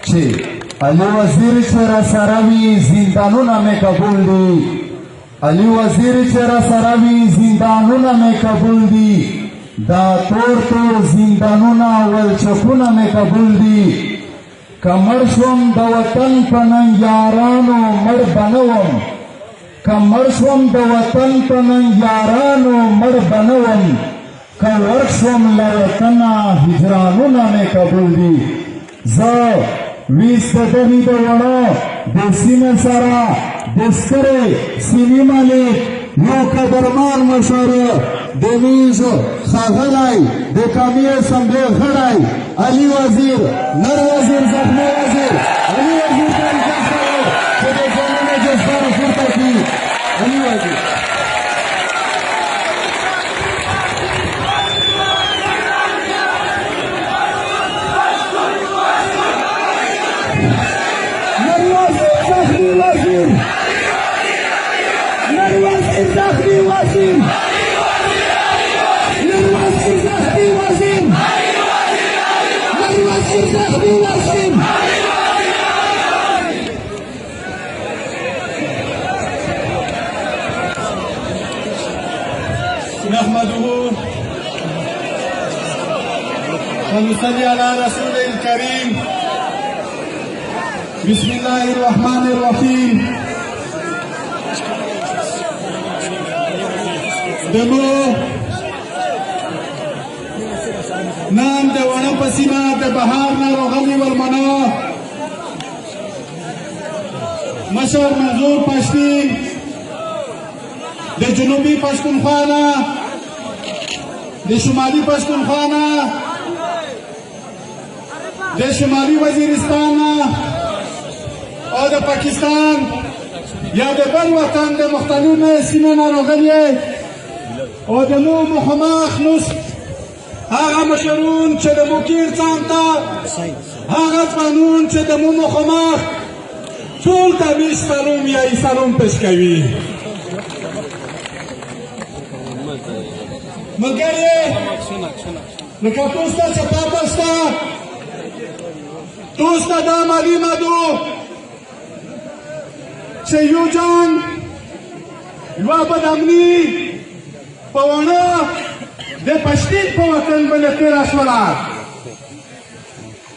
چې علي وزیر چې را سره وي زندانونه مې قبول دي علي وزیر چې را سره وي زندانونه مې قبول دي دا تور زندانونه ولچکونه مې قبول دي که مړ شوم د وطن په ننګیارانو مړ به نه وم که مړ شوم د وطن په ننګیارانو مړ به نه وم که ورک شوم له وطنه هجرانونه مې قبول دي زه ویس د دغې د وړو د سیمې سره د سترې سیمې مالک یو قدرمان مشر د میز ښاغلی د قومي اسمبلۍ غړی علي وزیر نر وزیر زخمي وزیر علي وزیر ته اجازه و چې د ځوانانو جذبه راپورته کړي علي وزیر نحمده ونصلي على رسوله الكريم بسم الله الرحمن الرحيم دمو نام د وړه په سیمه د بهار نه راغلي ولمنه مشر منظور پښتین د جنوبي پښتونخوا نه د شمالي پښتونخوا نه د شمالي وزیرستان او د پاکستان یا د بل وطن د مختلفو سیمو نه راغلي او د مو مخامخ نوست هغه مشرون چې د موکیر څنګ ته هغه ځوانون چې د مو مخامخ ټول ته مې سلام یا سلام پېښ کوي ملګری لکه تاسو ته چې پاته شته تاسو ته دا معلومه ده چې یو جنګ یوه بدامني په وړه د پښتین په وطن باندې تېره شوله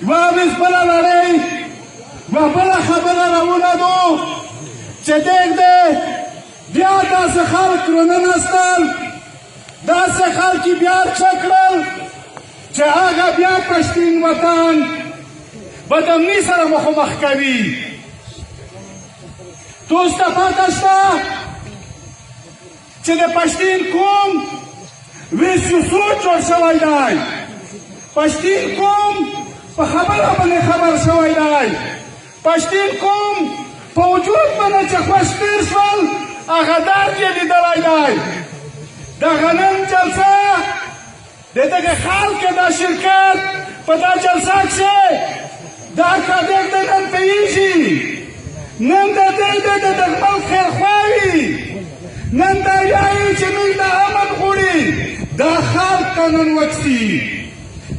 یوه اوس بله لړۍ یوه بله خبره روانه ده چې دېږدې بیا داسې خلک راننستل داسې خلک یې بیا څه کړل چې هغه بیا پښتین وطن بدامني سره مخامخ کوي تاسو ته پته شته چې د پښتین قوم ویس یو سوچ جوړ شوی دی پښتین قوم په خبره باندې خبر شوی دی پښتین قوم په وجود باندې چې خوښ تېر شول هغه درد یې لیدلی دی دغه نن جلسه د دغه خلک دا شرکت په دا جلسه کښې دا کادر د نن پوهېږي نن د دې د خپل خیرخواهي نن دا وایي چې موږ د امن غواړي دا خلک ته نن وکسي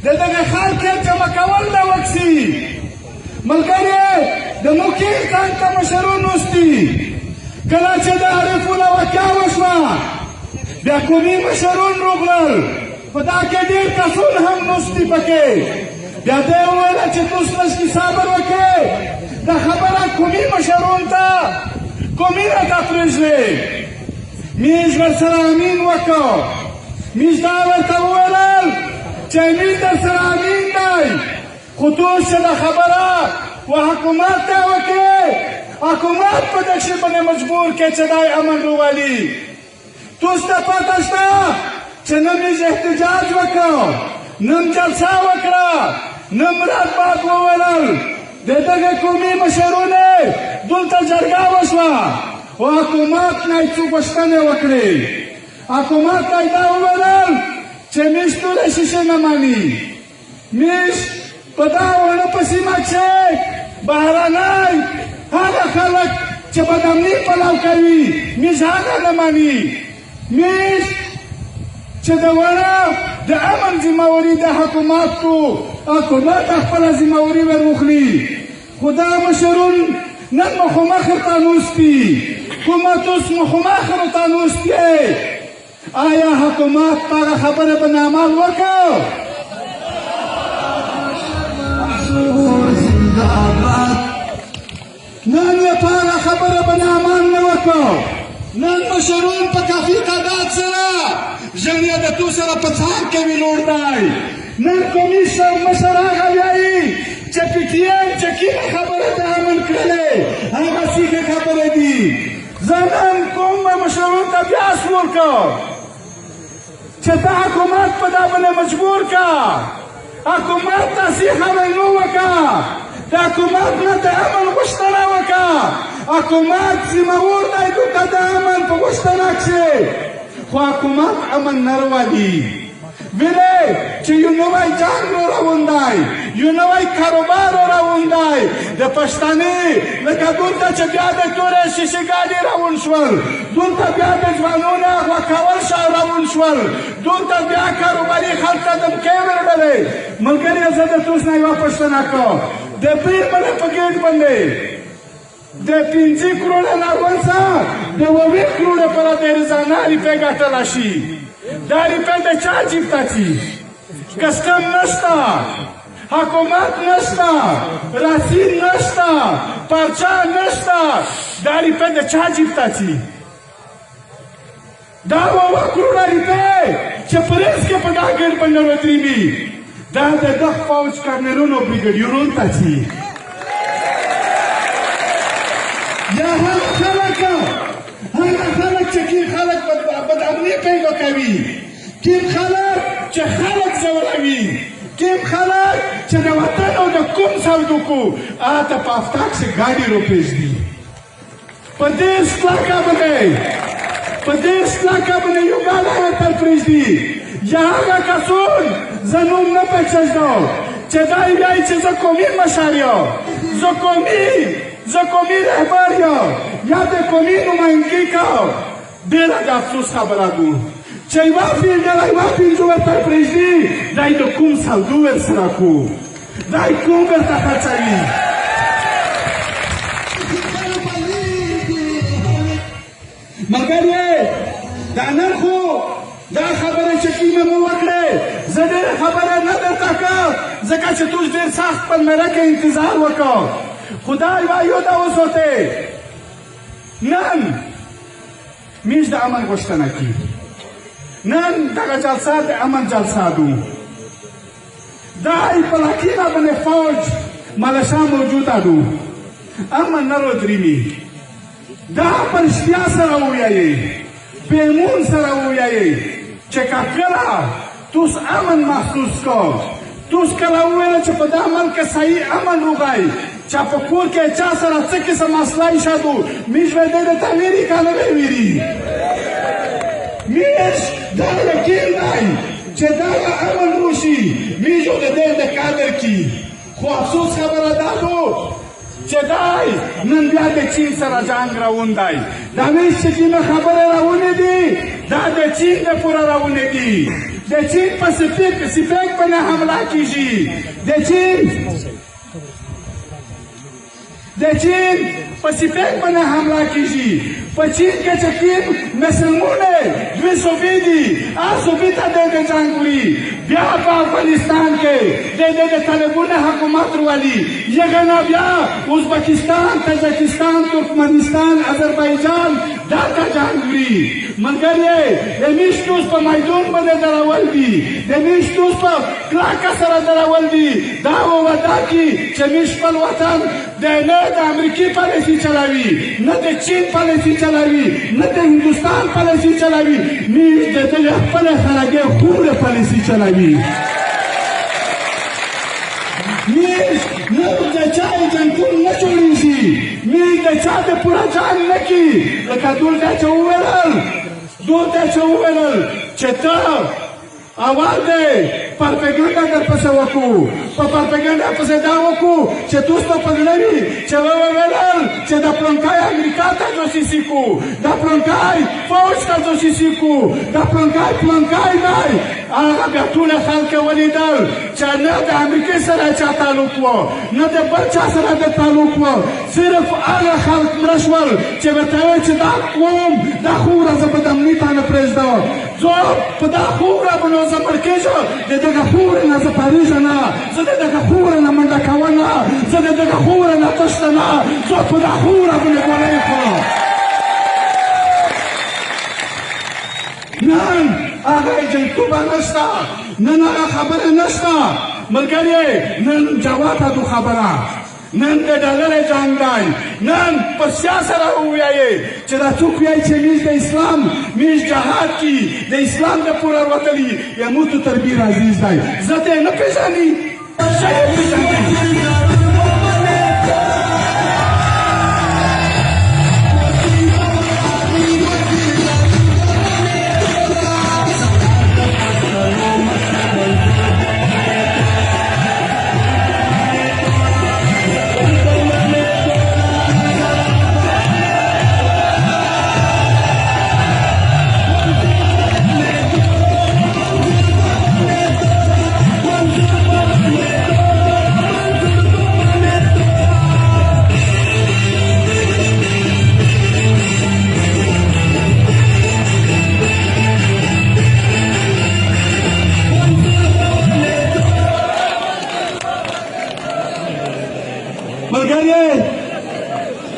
د دغه خلک جمع کول دا وکسي ملګري د موکیر څنګ ته مشرون نوستي کله چې د عارفونه وقعه وشوه بیا قومي مشرون راغلل په دا کې ډېر کسان هم نوستي پکې بیا دی وویله چې تاسو لږ صبر وکړئ دا خبره قومي مشرون ته قومي راته پرېږدئ موږ ورسره امین وکړو موږ دا ورته وویل چې امین درسره امین دی خو تاسو چې دا خبره و حکومت ته وکړئ حکومت په دې شي باندې مجبور کړئ چې دا امن راولي تاسو ته پته شته چې نن موږ احتجاج وکړو نن جلسه وکړه نن مراد باد وویل د دغه قومي مشرونو دلته جرګه وشوه او حکومت نه یې څو پوښتنې وکړې حکومت ته یې دا وویل چې موږ ټولې شیشې نه مني موږ په دا وړه په سیمه کښې بهرنی هغه خلک چې بدامني پلو کوي موږ هغه نه مني موږ چې د وړه د امن ذمہواري د حکومت تو حکومت خپله ذمہواري ور وخلي خو دا مشرون نن مخامخ ورته ناست دي حکومت اوس مخامخ ورته ناست دی آیا حکومت په هغه خبره باندې عمل وکړ نن یې په هغه خبره باندې عمل نه وکړ نن مشرون په کافي تعداد سره ژوندیتوب سره په څار کې ویلوړ دی نن کمیشن مشر هغه وایي چې پی ټي ایم چې کومه خبره ته عمل کړلې هغه سیکه خبرې دي زه نن کوم مشرون ته بیا سوال کوم چې دا حکومت په دا باندې مجبور کا حکومت تاسې خبرې نو وکړه د حکومت نه د امن غوښتنه وکړه حکومت ذمہوار دی که د امن په غوښتنه کښې خو حکومت امن نه راولي ویلې چې یو نوی جنګ راوندی یو نوی کاروبار راوندی د پښتنې لکه دلته چې بیا د تورې شیشې ګاډي راوند شول دلته بیا د ځوانونه غوا کول راوند شول دلته بیا کاروباري خلک ته دمکۍ ورغلې ملګري زه درته اوس نه یوه پوښتنه کوم د پیر باندې په ګیټ باندې د 5 کروڑه نه ورڅه د 9 کروڑه پر د رضانه روپۍ ګټلی شي دا روپۍ د چا جیب ته ځي کسټم نشته حکومت نشته رسید نشته پرچه نشته دا روپۍ د چا جیب ته ځي دا 9 کروڑه روپۍ چې پولیس کې په دا ګیټ باندې ودرېږي دا د دغه فوج کرنلونو بریګیډیرونو ته ځي یا هغه خلک چې کوم خلک بدامني پیدا کوي کوم خلک چې خلک ځوروي کوم خلک چې د وطن او د کوم سودوکو هغه په هفته کښې ګاډي روپېږدي په دې سلاکه باندې یو ګاډی ورته پرېږدي یا هغه کسون زه نوم نه پېژنم چې دا یې وایي چې زه قومي مشر یم زه قومي رهبر یم یا د قومي نمایندګي کوم ډېره د افسوس خبره ده چې یوه فیلډ ورته پرېږدي دا یې د کوم سودو ورسره کوو دا یې کوم ورته خرڅوي ملګري دا نن خو دا خبره چې کومه مو وکړې زه ډېره خبره نه درته کوم ځکه چې توس ډېر سخت په میله کې انتظار وکړ خدای وایو دا وساتې نن میش د امن غوښتنه کوي نن دغه جلسه د امن جلسه ده دا په لکینه باندې فوج ملشه موجوده ده امن نه ودرېږي دا په رښتیا سره ووایئ بېمون سره ووایئ چې که کله توس امن محسوس کړ توس کله وویل چې په دا ملک صحیح امن وغی چا په کور کې چا سره څه قسم مسله ایښه میش به دی درته ویري که نه به ویري میش دا یقین دی چې دا به امن وشي میشو د دی د قدر کې خو افسوس خبره دا ده چې دی نن بیا د چین سره جنګ راوندی دا میش چې کومه خبرې راونې دي دا د چین د پوره راونې دي د چین په سپیک باندې حمله کېږي د چین په سپیک باندې حمله کېږي په چین کې چې کوم مسلمونه دوی صوبې دي هغه صوبې ته دی د جنګ وړي بیا په افغانستان کې د طالبانو حکومت راولي یغه نه بیا ازبکستان تاجکستان ترکمنستان آذربایجان دا ته جنګ وړي ملګري د میش توس په میدان باندې درول دي د میش توس په کلاکه سره درول دي دا ودا کې چې میش خپل وطن نه د امریکې پالیسي چلاوي نه د چین پالیسي چلاوي نه د هندوستان پالیسي چلاوي میش د خپل خلګې خوره پالیسي چلاوي میش نه د چا جنګون نه جوړېږي میش د چا د پوره جنګ نه کوي لکه دلته چې وویل چې ته اول دی پرپګنډه درپسې وکړو په پرپګنډه پسې دا وکړو چې توس ته پګړوي چې وویل چې د پلانکای امریکا ته جاسوسي کو د پلانکای فوج ته جاسوسي کو د پلانکای دی هغه بیا ټول خلک ولیدل چې نه د امریکې سره چا تعلق و نه د بل چا سره د تعلق و صرف هغه خلک مړه شول چې ورته وایي چې دا قوم دا خوره زه به د امني تا نه پرېږدم زه په دا خوره به نو زه مړ کېږم د دغه خورې نه زه پارېږم نه زه د دغه خورې نه منډه کوم نه زه د دغه خورې نه تښته نه زه په دا خوره به مې ګولۍ خورم نن هغه ایجنټوبه نشته نن هغه خبره نشته ملګري نن جواتو خبره نن د ډالرې جنګ دی نن په سیاست سره ووایي چې دا څوک وایي چې موږ د اسلام موږ جهاد کې د اسلام د پوره وتلي یموت تربیر عزیز دی زه ته نه پېژني ښه یې پېژني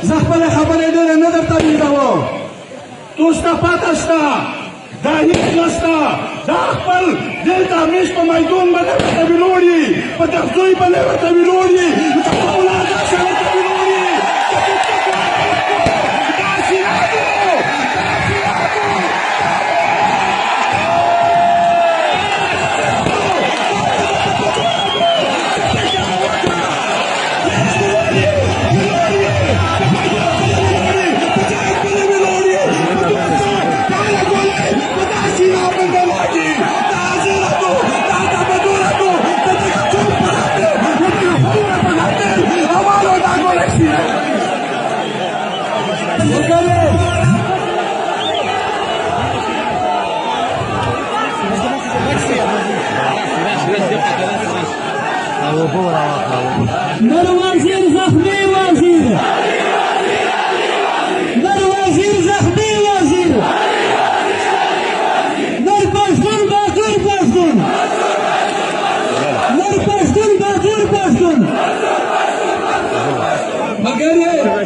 زه خپلې خبرې ډېرې نه درته ویډوم توسته پاته شته دا هېڅ نشته دا خپل دلته میش په میدون باندې ورته ویلوړي په تغذوی باندې ورته ویلوړي په فولاده سره ورته ویلوړي دا سیراتو نر وزیر زخمی وزیر نر وزیر زخمی وزیر نر پشتون باقر پشتون نر پشتون باقر پشتون مگر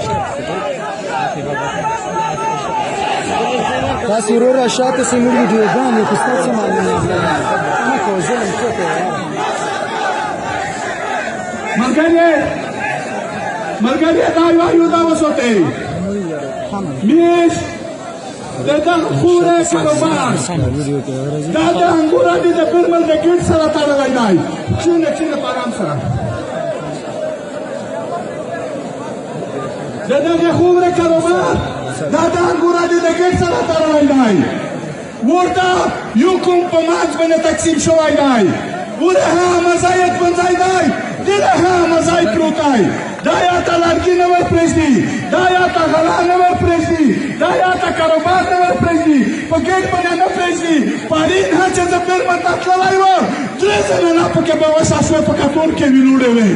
تاسو ورور شاته سیمور ویډیوګانې په ستاسو معلومات نه کوځم څه ملګری دا وایو دا وسوته میش د دغه خوره کاروبار دا د انګورو د برمل د ګټ سره تړلی دی کښېنه په ارام سره د دغه خوره کاروبار دا د انګورو د ګټ سره تړلی دی ورته یو کوم په ماچ باندې تقسیم شوی دی ورها مزایت بنځای دی دغه مزای پروتای دا یا ته لرګي نه ورپرېږدي دا یا ته غلا نه ورپرېږدي دا یا ته کاروبار نه ورپرېږدي په ګېټ باندې نه پرېږدي پارین ها چې زه بیرمن ته تللی وم 3 زنانه پکې به وشاشوې په کتور کې ویلوړې وې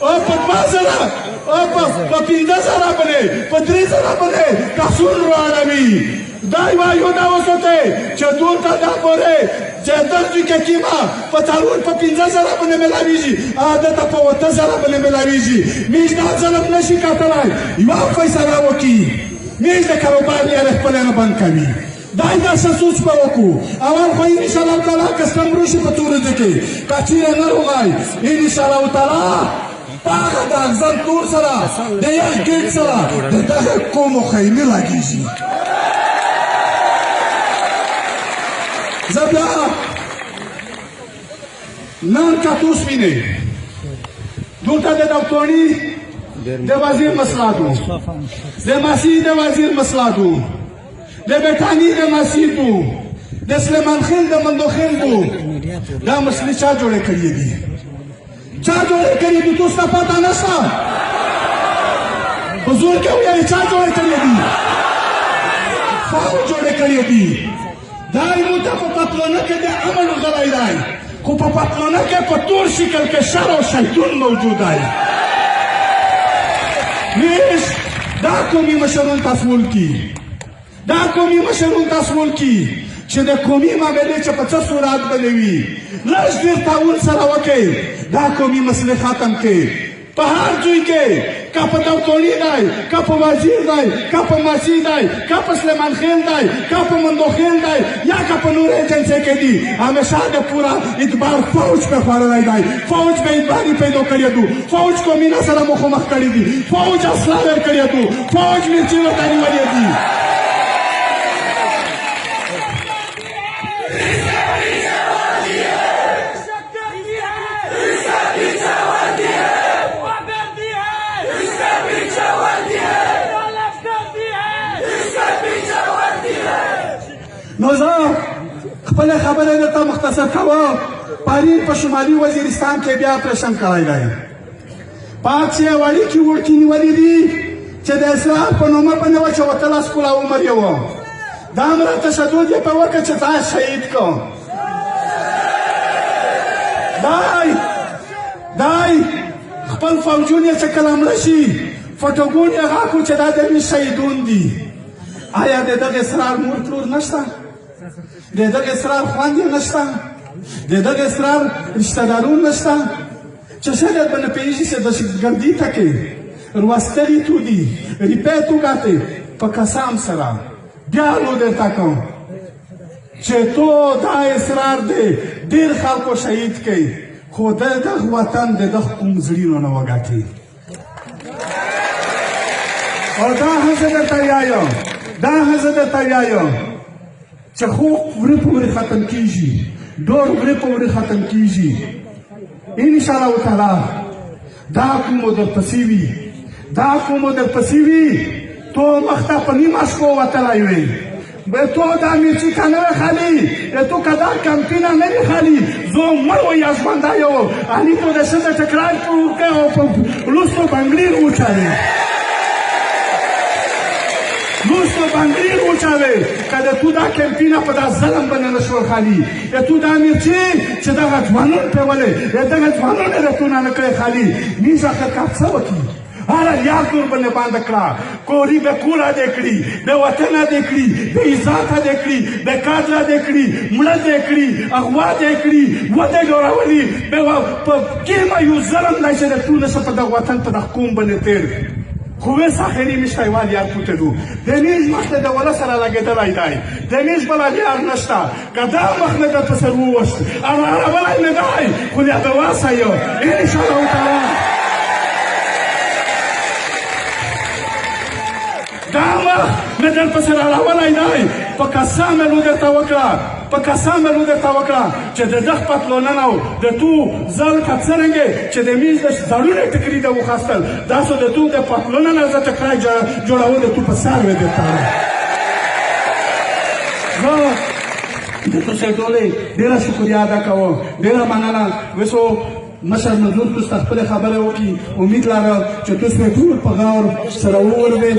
او په 2 زره او په 15 زره باندې په 3 زره باندې کسون راوړوي دا وایو دا وسوته چې دلته دا پورې چې دغه کې کیما په څلور په 15 زره باندې ملاویږي عادت په 8 زره باندې ملاویږي میش دا ځلب نشي کاتلای یو فیصله وکي میش د کاروبار یې خپل نه بند کوي دای دا سوچ په وکړو اول خو ان شاء الله تعالی کسم روشي په تور دي کې کاچیر نه روغای ان شاء الله تعالی پاګه د ځان تور سره د یو ګټ سره دغه کوم خیمه راګیږي زبیا نن کاتوس ویني دلته د دکتوري د وزیر مسلاتو د مسی د وزیر مسلاتو د بټانی د مسیتو د سلیمان خیل د مندوخیل دو دا مسلې چا جوړې کړې دي چا جوړې کړې دي تاسو ته پته نشته حضور کې وایي چا جوړې کړې دي فاو جوړې کړې دي دا یو ته په پتلونه کې د امن غلی دی خو په پتلونه کې په تور شکل کې شر او شیطان موجود دی نیش دا قومي مشرون تاسو ولکي دا قومي مشرون تاسو ولکي چې د قومي معاملې چې په څه صورت باندې وي لږ ډېر تعاون سره وکړئ دا قومي مسلې ختم کړئ په هر ځای کې که په دوتوړي دی که په وزیر دی که په مسیح دی که په سلیمان خیل دی که په مندوخیل دی یا که په نور ایجنسۍ کې دي همیشه د پورا اعتبار فوج په خوړلی دی فوج به اعتباري پیدا کړی دو فوج قومینه سره مخامخ کړي دي فوج اصلاح ورکړی دو فوج مرچي ورته نیولې دي نو زه خپله خبره درته مختصر کوم پارین په شمالي وزیرستان کې بیا اپریشن کړی دی پاک چې اړیکې وړکې نیولې دي چې د اصلاح په نومه باندې وه چې 18 کاله عمر یې و دا همره تشدد یې په وکړه چې تا شهید کړ دی خپل فوجون یې چې کله مړه شي فوټوګون یې غاکو چې دا د دوی شهیدون دي آیا د دغه اسرار مور پلور نشته د دغه اسرار خویندې نشته د دغه اسرار رشته دارون نشته چې شاید به نه پوهېږي چې دهشتګردي ته کې روستلي تو دي ریپیټ وکړئ په قسم سره بیا نو درته کوم چې تو دا اسرار دی ډېر خلکو شهید کوي خو د دغه وطن د دغه قوم زړینو نه وګټي او دا هم زه درته وایم چې خوب ورې په ورې ختم کېږي ډور ورې په ورې ختم کېږي انشاءالله تعالی دا قوم درپسې وي تو مخ ته په نیمه شپو وتلی وې تو دا میرچی که نه وی خالی تو که دا کمپینه نه وی خالی زه مړ و یا ژوندی و علي تو د ښځه ټکرار وکړی او په لوستو بنګړي وچاوی که د تو دا کمپینه په دا ظلم باندې نه شول خالي تو دا میرچی چې دغه ځوانان پیولی دغه ځوانان یې د تو نه نه کړی خالي نیز آخر کار څه وکړي هر یار دور باندې باندې کړه کوری به کوره دې کړي به وطن دې کړي به عزت دې کړي به کادر دې کړي مړه دې کړي اغوا دې کړي وته جوړولي به په کیما یو ظلم نه چې د تو نه په دغه وطن په دغه قوم باندې تیر خو وې ساحري نشته یوال یار پوته دو د نیز مخته د ولا سره لګېدلی دی د نیز بله یار نشته که دا مخ نه در پسې ووشت اړولی نه دی خو د دواسه یو انشاءالله تعالی دا مخ نه در پسې راړولی دی په قسم مې لو درته وکړه چې د دغه پتلونونه او د تو ځل که څرنګې چې د میز د زړونه ټکري ده وخاستل داسې د تو د پتلونونه زه ټکری جوړول د تو په سر وې درته زه د تاسو ټولې ډېره شکریه ادا کوم ډېره مننه وسو مشر منظور تاسو خپلې خبرې وکړي امید لرم چې تاسو ټول په غور سره وورئ